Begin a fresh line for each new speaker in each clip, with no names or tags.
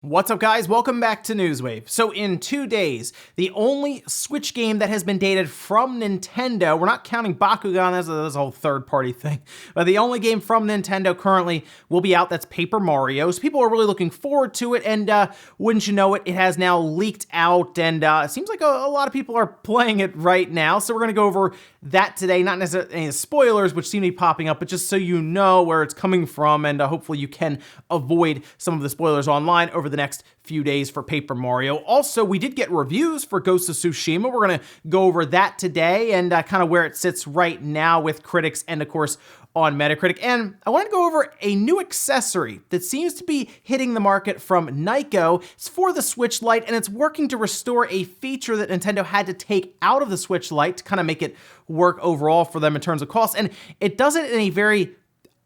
What's up, guys? Welcome back to Newswave. So in 2 days, the only Switch game that has been dated from Nintendo, we're not counting Bakugan as a whole third-party thing, but the only game from Nintendo currently will be out, that's Paper Mario. So people are really looking forward to it, and wouldn't you know it, it has now leaked out, and it seems like a lot of people are playing it right now. So we're gonna go over that today, not necessarily any spoilers, which seem to be popping up, but just so you know where it's coming from, and hopefully you can avoid some of the spoilers online over the next few days for Paper Mario. Also, we did get reviews for Ghost of Tsushima. We're gonna go over that today and kind of where it sits right now with critics and, of course, on Metacritic. And I want to go over a new accessory that seems to be hitting the market from Nyko. It's for the Switch Lite, and it's working to restore a feature that Nintendo had to take out of the Switch Lite to kind of make it work overall for them in terms of cost. And it does it in a very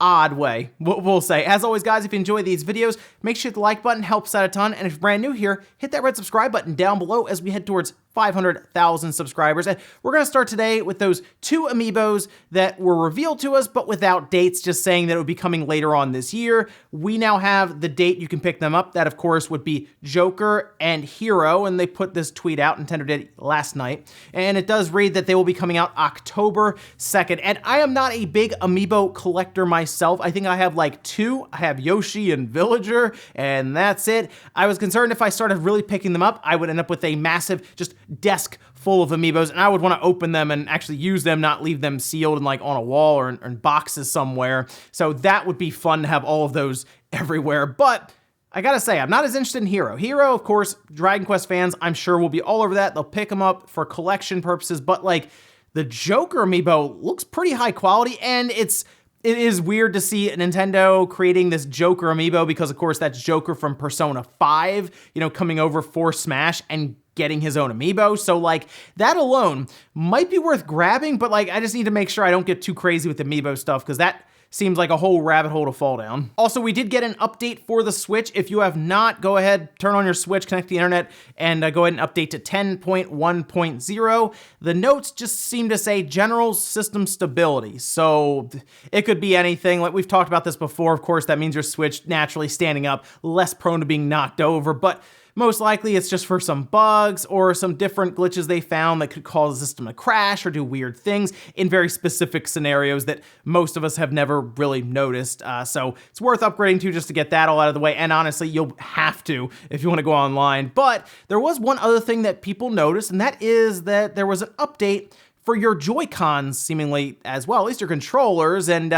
odd way, we'll say. As always, guys, if you enjoy these videos, make sure you hit the like button, helps out a ton. And if you're brand new here, hit that red subscribe button down below as we head towards 500,000 subscribers. And we're gonna start today with those 2 Amiibos that were revealed to us, but without dates, just saying that it would be coming later on this year. We now have the date you can pick them up. That, of course, would be Joker and Hero, and they put this tweet out, Nintendo did last night. And it does read that they will be coming out October 2nd. And I am not a big Amiibo collector myself. I think I have like 2. I have Yoshi and Villager, and that's it. I was concerned if I started really picking them up, I would end up with a massive, just desk full of Amiibos, and I would want to open them and actually use them, not leave them sealed and like on a wall or in boxes somewhere. So that would be fun to have all of those everywhere. But I gotta say, I'm not as interested in Hero. Hero, of course, Dragon Quest fans, I'm sure will be all over that. They'll pick them up for collection purposes, but like the Joker Amiibo looks pretty high quality, and it is weird to see Nintendo creating this Joker Amiibo because, of course, that's Joker from Persona 5, you know, coming over for Smash and getting his own Amiibo. So like that alone might be worth grabbing, but like I just need to make sure I don't get too crazy with Amiibo stuff because that seems like a whole rabbit hole to fall down. Also, we did get an update for the Switch. If you have not, go ahead, turn on your Switch, connect the internet, and go ahead and update to 10.1.0. The notes just seem to say general system stability. So it could be anything. Like we've talked about this before. Of course, that means your Switch naturally standing up, less prone to being knocked over, but most likely it's just for some bugs or some different glitches they found that could cause the system to crash or do weird things in very specific scenarios that most of us have never really noticed. So it's worth upgrading to just to get that all out of the way. And honestly, you'll have to if you want to go online. But there was one other thing that people noticed, and that is that there was an update for your Joy-Cons seemingly as well, at least your controllers, and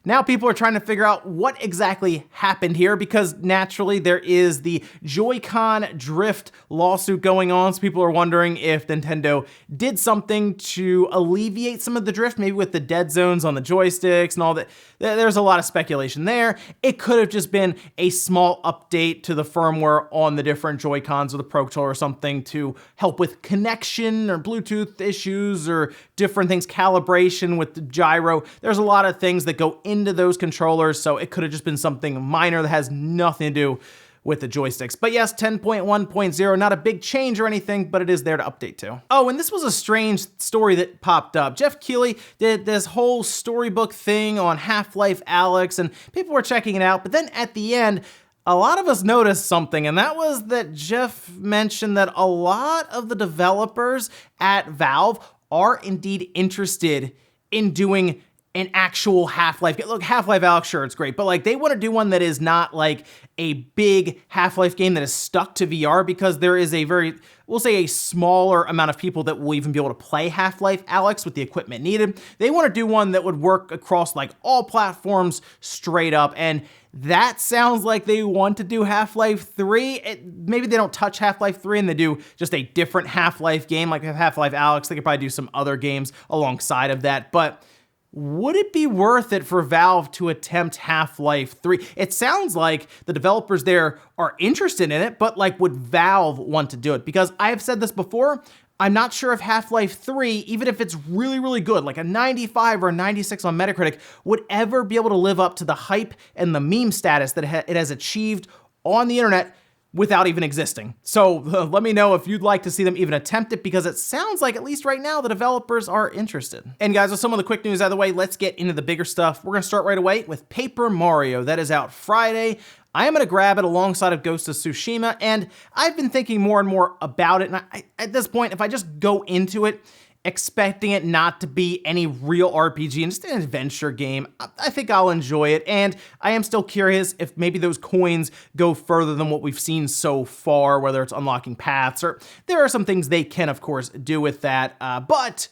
now people are trying to figure out what exactly happened here because naturally there is the Joy-Con drift lawsuit going on, so people are wondering if Nintendo did something to alleviate some of the drift, maybe with the dead zones on the joysticks and all that. There's a lot of speculation there. It could have just been a small update to the firmware on the different Joy-Cons or the Pro Controller or something to help with connection or Bluetooth issues or different things, calibration with the gyro. There's a lot of things that go into those controllers, so it could have just been something minor that has nothing to do with the joysticks. But yes, 10.1.0, not a big change or anything, but it is there to update to. Oh, and this was a strange story that popped up. Jeff Keighley did this whole storybook thing on Half-Life Alyx, and people were checking it out, but then at the end, a lot of us noticed something, and that was that Jeff mentioned that a lot of the developers at Valve are indeed interested in doing an actual Half-Life game. Look, Half-Life Alyx, sure, it's great, but like they want to do one that is not like a big Half-Life game that is stuck to VR because there is a very, we'll say a smaller amount of people that will even be able to play Half-Life Alyx with the equipment needed. They want to do one that would work across like all platforms straight up, and that sounds like they want to do Half-Life 3. Maybe they don't touch Half-Life 3 and they do just a different Half-Life game like Half-Life Alyx. They could probably do some other games alongside of that, but would it be worth it for Valve to attempt Half-Life 3? It sounds like the developers there are interested in it, but like would Valve want to do it? Because I have said this before, I'm not sure if Half-Life 3, even if it's really, really good, like a 95 or a 96 on Metacritic, would ever be able to live up to the hype and the meme status that it has achieved on the internet without even existing. So let me know if you'd like to see them even attempt it, because it sounds like, at least right now, the developers are interested. And guys, with some of the quick news out of the way, let's get into the bigger stuff. We're gonna start right away with Paper Mario. That is out Friday. I am going to grab it alongside of Ghost of Tsushima, and I've been thinking more and more about it, and at this point, if I just go into it expecting it not to be any real RPG and just an adventure game, I think I'll enjoy it, and I am still curious if maybe those coins go further than what we've seen so far, whether it's unlocking paths, or there are some things they can, of course, do with that, but,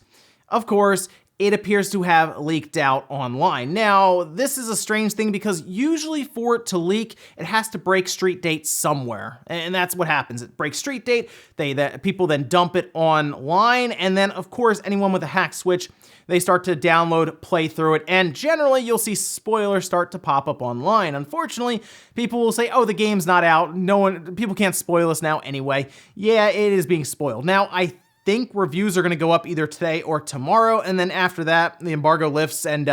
of course, it appears to have leaked out online. Now, this is a strange thing because usually for it to leak, it has to break street date somewhere. And that's what happens. It breaks street date, people then dump it online, and then, of course, anyone with a hacked Switch, they start to download, play through it, and generally you'll see spoilers start to pop up online. Unfortunately, people will say, oh, the game's not out. People can't spoil us now anyway. Yeah, it is being spoiled. Now, I think reviews are going to go up either today or tomorrow, and then after that, the embargo lifts, and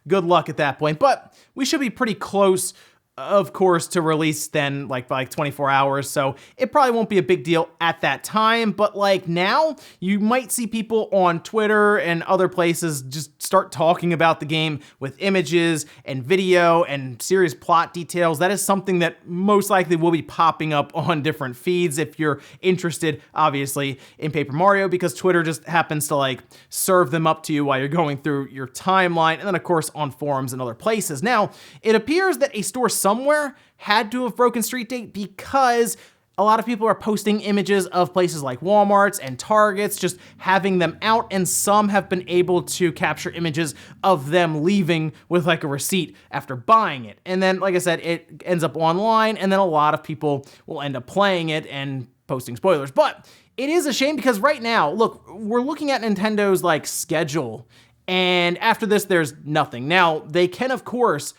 good luck at that point. But we should be pretty close, of course, to release then, by 24 hours, so it probably won't be a big deal at that time, but now, you might see people on Twitter and other places just start talking about the game with images and video and serious plot details. That is something that most likely will be popping up on different feeds if you're interested, obviously, in Paper Mario, because Twitter just happens to, serve them up to you while you're going through your timeline, and then, of course, on forums and other places. Now, it appears that a store somewhere had to have broken street date because a lot of people are posting images of places like Walmarts and Targets, just having them out, and some have been able to capture images of them leaving with a receipt after buying it. And then, like I said, it ends up online, and then a lot of people will end up playing it and posting spoilers. But it is a shame because right now, look, we're looking at Nintendo's schedule, and after this, there's nothing. Now, they can, of course,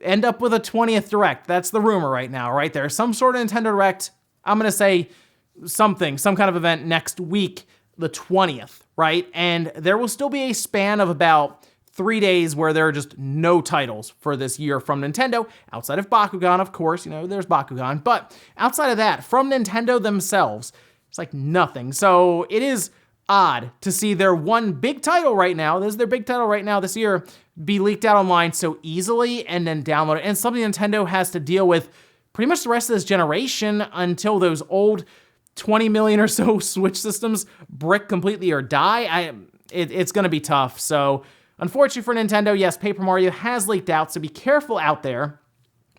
end up with a 20th Direct. That's the rumor right now, right? There's some sort of Nintendo Direct. I'm going to say some kind of event next week, the 20th, right? And there will still be a span of about 3 days where there are just no titles for this year from Nintendo, outside of Bakugan, of course. There's Bakugan. But outside of that, from Nintendo themselves, it's nothing. So it is odd to see their one big title right now, this is their big title right now this year, be leaked out online so easily and then downloaded, and something Nintendo has to deal with pretty much the rest of this generation until those old 20 million or so Switch systems brick completely or die. It's going to be tough. So unfortunately for Nintendo, yes, Paper Mario has leaked out, so be careful out there,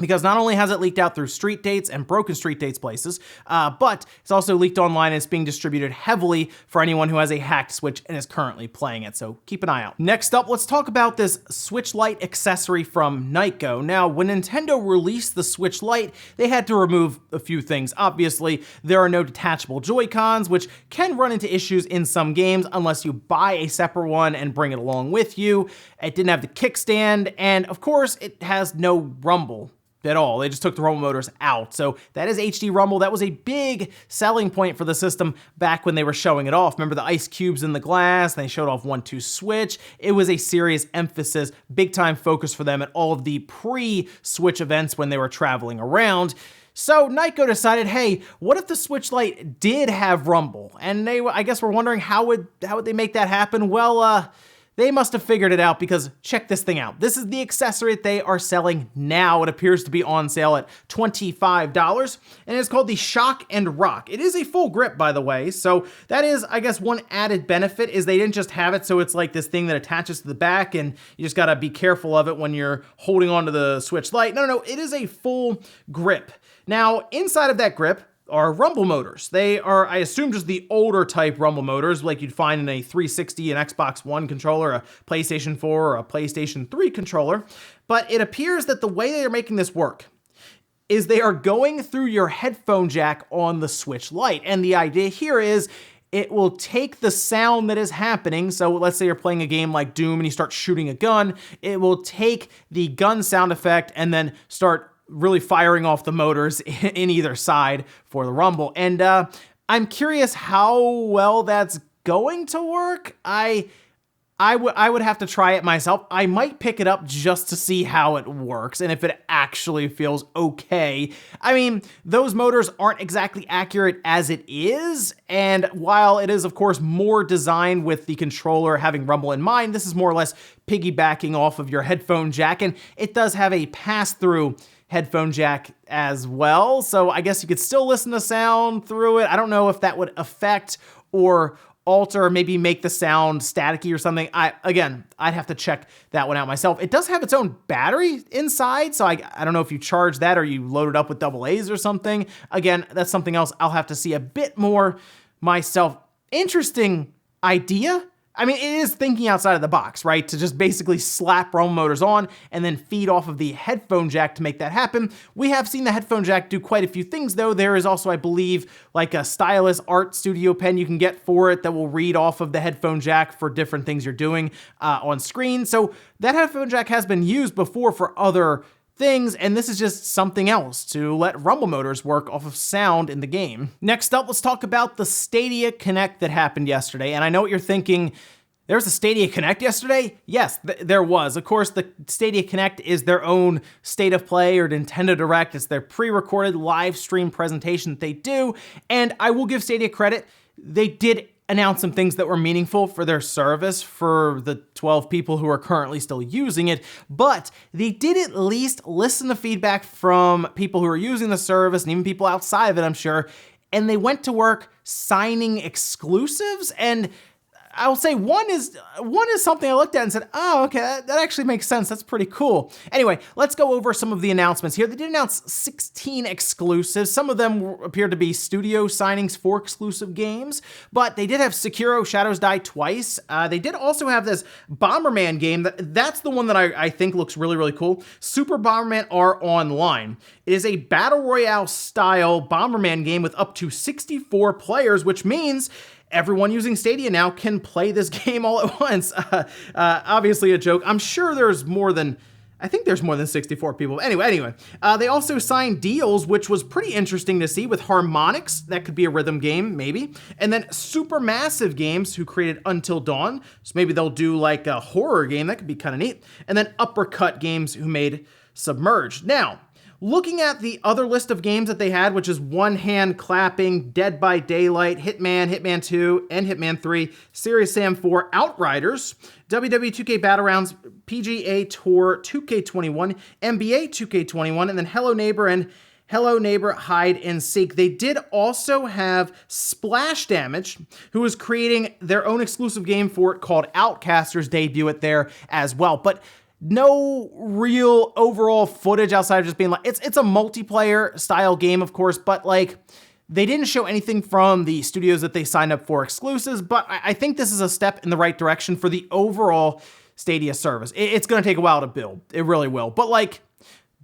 because not only has it leaked out through street dates and broken street dates places, but it's also leaked online and it's being distributed heavily for anyone who has a hacked Switch and is currently playing it, so keep an eye out. Next up, let's talk about this Switch Lite accessory from Nyko. Now, when Nintendo released the Switch Lite, they had to remove a few things. Obviously, there are no detachable Joy-Cons, which can run into issues in some games unless you buy a separate one and bring it along with you. It didn't have the kickstand, and of course, it has no rumble at all. They just took the rumble motors out. So that is HD rumble. That was a big selling point for the system back when they were showing it off. Remember the ice cubes in the glass? They showed off 1-2 switch. It was a serious emphasis, big time focus for them at all of the pre-Switch events when they were traveling around. So Nyko decided, hey, what if the Switch Lite did have rumble? And I guess we're wondering how would they make that happen? Well, they must have figured it out, because check this thing out. This is the accessory that they are selling now. It appears to be on sale at $25, and it's called the Shock and Rock. It is a full grip, by the way, so that is, I guess, one added benefit is they didn't just have it so it's like this thing that attaches to the back and you just gotta be careful of it when you're holding onto the Switch Lite. No, it is a full grip. Now, inside of that grip are rumble motors. They are, I assume, just the older type rumble motors like you'd find in a 360, an Xbox One controller, a PlayStation 4, or a PlayStation 3 controller. But it appears that the way they are making this work is they are going through your headphone jack on the Switch Lite. And the idea here is it will take the sound that is happening. So let's say you're playing a game like Doom and you start shooting a gun. It will take the gun sound effect and then start really firing off the motors in either side for the rumble. And I'm curious how well that's going to work. I would have to try it myself. I might pick it up just to see how it works and if it actually feels okay. I mean, those motors aren't exactly accurate as it is, and while it is, of course, more designed with the controller having rumble in mind, this is more or less piggybacking off of your headphone jack, and it does have a pass-through headphone jack as well. So I guess you could still listen to sound through it. I don't know if that would affect or alter, maybe make the sound staticky or something. I'd have to check that one out myself. It does have its own battery inside, so I don't know if you charge that or you load it up with AA's or something. Again, that's something else I'll have to see a bit more myself. Interesting idea. I mean, it is thinking outside of the box, right? To just basically slap rumble motors on and then feed off of the headphone jack to make that happen. We have seen the headphone jack do quite a few things, though. There is also, I believe, like a stylus art studio pen you can get for it that will read off of the headphone jack for different things you're doing on screen. So that headphone jack has been used before for other things, and this is just something else to let rumble motors work off of sound in the game. Next up, let's talk about the Stadia Connect that happened yesterday. And I know what you're thinking, there was a Stadia Connect yesterday? Yes, there was. Of course, the Stadia Connect is their own State of Play or Nintendo Direct. It's their pre-recorded live stream presentation that they do. And I will give Stadia credit. They did announce some things that were meaningful for their service for the 12 people who are currently still using it, but they did at least listen to feedback from people who are using the service and even people outside of it, I'm sure, and they went to work signing exclusives. And I'll say one is something I looked at and said, oh, okay, that actually makes sense. That's pretty cool. Anyway, let's go over some of the announcements here. They did announce 16 exclusives. Some of them appear to be studio signings for exclusive games, but they did have Sekiro Shadows Die Twice. They did also have this Bomberman game. That's the one that I think looks really, really cool. Super Bomberman R Online. It is a Battle Royale style Bomberman game with up to 64 players, which means everyone using Stadia now can play this game all at once. Obviously a joke. I'm sure there's more than 64 people. Anyway, they also signed deals, which was pretty interesting to see, with Harmonix. That could be a rhythm game, maybe. And then Supermassive Games, who created Until Dawn. So maybe they'll do like a horror game. That could be kind of neat. And then Uppercut Games, who made Submerged. Now, looking at the other list of games that they had, which is One Hand Clapping, Dead by Daylight, Hitman, Hitman 2, and Hitman 3, Serious Sam 4, Outriders, WWE 2K Battlegrounds, PGA Tour 2K21, NBA 2K21, and then Hello Neighbor and Hello Neighbor Hide and Seek. They did also have Splash Damage, who is creating their own exclusive game for it called Outcasters, debut it there as well. But no real overall footage outside of just being like, it's a multiplayer style game, of course, but like they didn't show anything from the studios that they signed up for exclusives, but I think this is a step in the right direction for the overall Stadia service. It's going to take a while to build. It really will. But like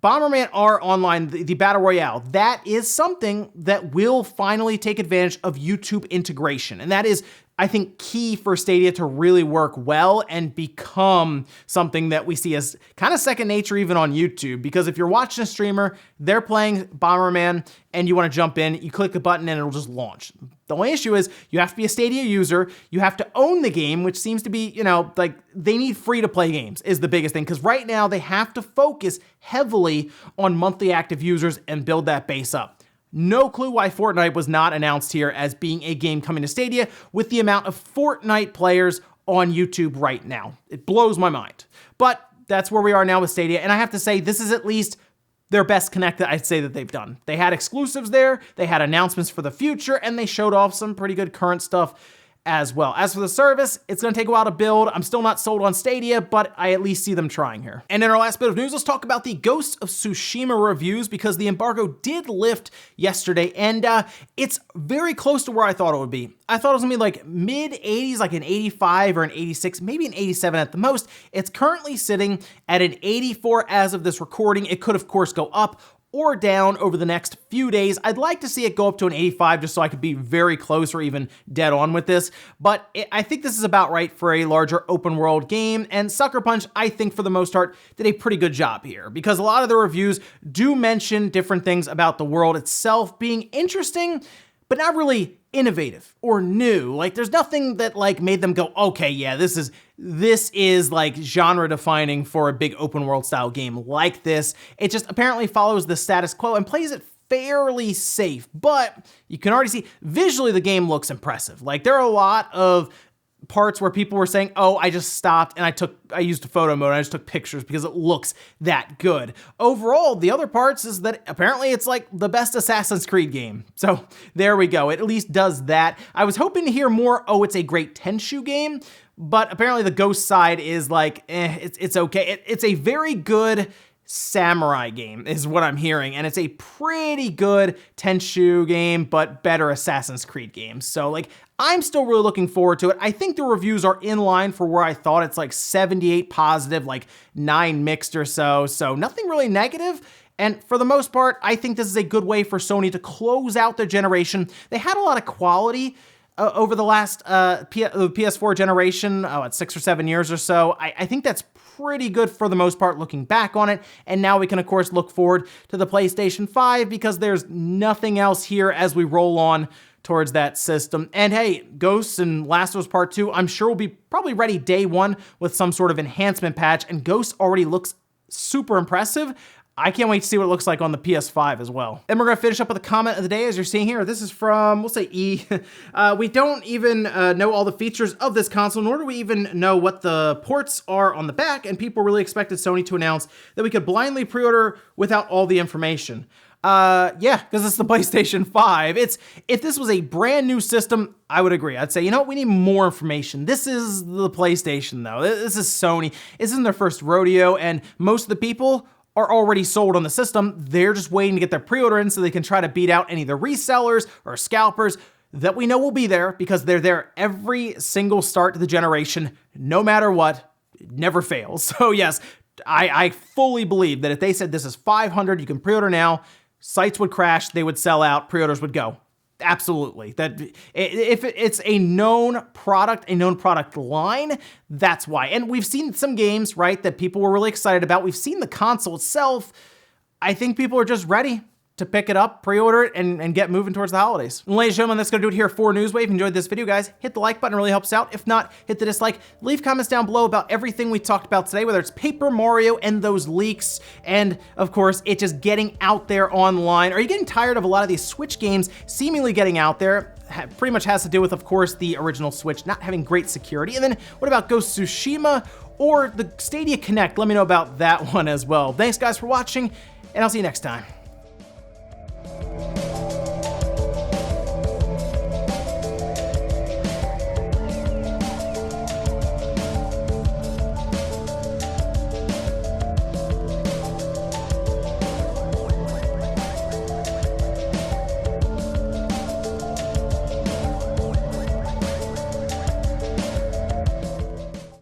Bomberman R Online, the Battle Royale, that is something that will finally take advantage of YouTube integration. And that is, I think, key for Stadia to really work well and become something that we see as kind of second nature even on YouTube. Because if you're watching a streamer, they're playing Bomberman and you want to jump in, you click a button and it'll just launch. The only issue is you have to be a Stadia user, you have to own the game, which seems to be, like they need free to play games is the biggest thing. Because right now they have to focus heavily on monthly active users and build that base up. No clue why Fortnite was not announced here as being a game coming to Stadia with the amount of Fortnite players on YouTube right now. It blows my mind. But that's where we are now with Stadia, and I have to say this is at least their best Connect that I'd say that they've done. They had exclusives there, they had announcements for the future, and they showed off some pretty good current stuff as well. As for the service, it's going to take a while to build. I'm still not sold on Stadia, but I at least see them trying here. And in our last bit of news, let's talk about the Ghost of Tsushima reviews, because the embargo did lift yesterday, and it's very close to where I thought it would be. I thought it was going to be like mid-80s, like an 85 or an 86, maybe an 87 at the most. It's currently sitting at an 84 as of this recording. It could, of course, go up or down over the next few days. I'd like to see it go up to an 85 just so I could be very close or even dead on with this, but I think this is about right for a larger open world game, and Sucker Punch, I think for the most part, did a pretty good job here, because a lot of the reviews do mention different things about the world itself being interesting, but not really innovative or new. Like there's nothing that like made them go, okay, yeah, this is like genre defining for a big open world style game like this. It just apparently follows the status quo and plays it fairly safe, but you can already see visually the game looks impressive. Like there are a lot of parts where people were saying, oh, I just stopped and I used a photo mode and I just took pictures because it looks that good. Overall, the other parts is that apparently it's like the best Assassin's Creed game. So there we go. It at least does that. I was hoping to hear more, oh, it's a great Tenchu game, but apparently the Ghost side is like, it's okay. It's a very good samurai game is what I'm hearing, and it's a pretty good Tenchu game, but better Assassin's Creed game. So like, I'm still really looking forward to it. I think the reviews are in line for where I thought. It's like 78 positive, like 9 mixed or so. So nothing really negative. And for the most part, I think this is a good way for Sony to close out their generation. They had a lot of quality over the last PS4 generation, at 6 or 7 years or so. I think that's pretty good for the most part looking back on it. And now we can, of course, look forward to the PlayStation 5 because there's nothing else here as we roll on towards that system. And hey, Ghosts and Last of Us Part 2, I'm sure will be probably ready day one with some sort of enhancement patch, and Ghosts already looks super impressive. I can't wait to see what it looks like on the PS5 as well. And we're gonna finish up with a comment of the day, as you're seeing here. This is from, we'll say E. We don't even know all the features of this console, nor do we even know what the ports are on the back, and people really expected Sony to announce that we could blindly pre-order without all the information. Yeah, because it's the PlayStation 5. If this was a brand new system, I would agree. I'd say, you know what, we need more information. This is the PlayStation though. This is Sony. This isn't their first rodeo, and most of the people are already sold on the system. They're just waiting to get their pre-order in so they can try to beat out any of the resellers or scalpers that we know will be there, because they're there every single start to the generation, no matter what. It never fails. So yes, I fully believe that if they said this is 500, you can pre-order now, sites would crash, they would sell out, pre-orders would go. Absolutely. That if it's a known product line, that's why. And we've seen some games, right, that people were really excited about. We've seen the console itself. I think people are just ready to pick it up, pre-order it, and get moving towards the holidays. And ladies and gentlemen, that's gonna do it here for Newswave. If you enjoyed this video, guys, hit the like button, it really helps out. If not, hit the dislike. Leave comments down below about everything we talked about today, whether it's Paper Mario and those leaks, and of course, it just getting out there online. Are you getting tired of a lot of these Switch games seemingly getting out there? Pretty much has to do with, of course, the original Switch not having great security. And then what about Ghost of Tsushima or the Stadia Connect? Let me know about that one as well. Thanks guys for watching, and I'll see you next time.